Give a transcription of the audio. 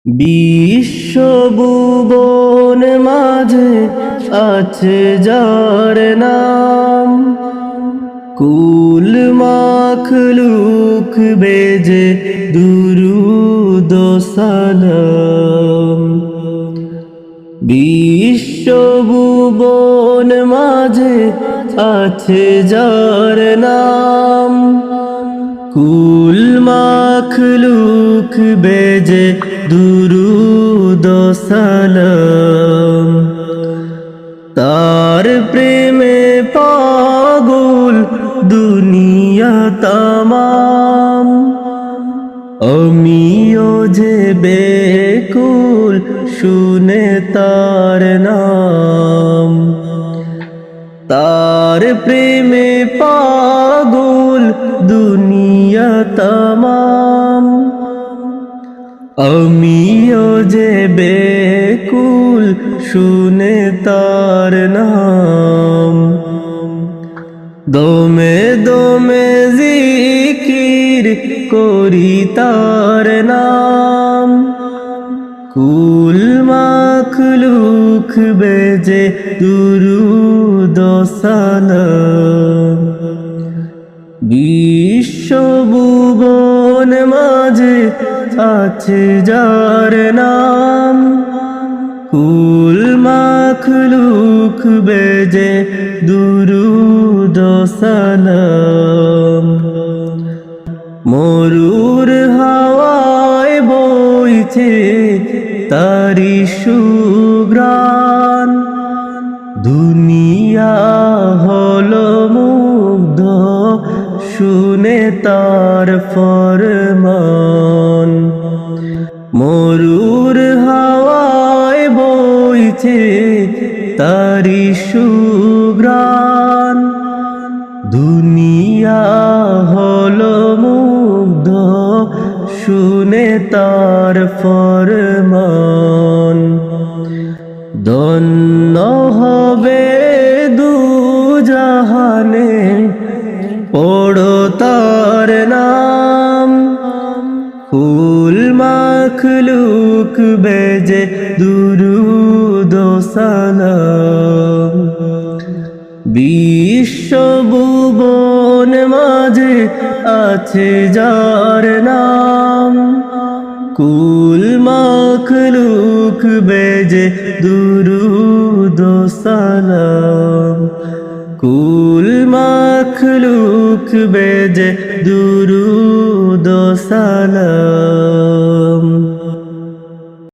বিশ্বভুবন মাঝে আছে যার নাম, কুল মাখলুক বেজে দুরূদ ও সালাম। বিশ্বভুবন মাঝে আছে যার নাম, কুল মাখলুক বেজে দুরূদ ও সালাম। তার প্রেমে পাগল দুনিয়া তামাম, আমিও যে বেকুল শুনে তার নাম। তার প্রেমে পাগল দুনিয়া তামাম, আমিও যে বেকুল শুনে তার নাম। দমে দমে জিকির করি তার নাম, কুল মাখলুক বেজে দুরূদ ও সালাম। বিশ্বভুবন মাঝে আছে যার নাম, কুল মাখলুক বেজে দুরূদ ও সালাম। মরুর হাওয়ায় বইছে তারি সুঘ্রাণ, দুনিয়া হলো মুগ্ধ শুনে তার ফরমান। মরুর হাওয়ায় বইছে তারি সুঘ্রাণ, দুনিয়া হলো মুগ্ধ শুনে তার ফরমান। ধন্য হবে দুজাহানে পড়ো তার নাম, কুল মাখলুক বেজে দুরূদ ও সালাম। বিশ্বভুবন মাঝে আছে যার নাম, কুল মাখলুক বেজে দুরূদ ও সালাম। কুল মাখলুক বেজে দুরূদ ও সালাম।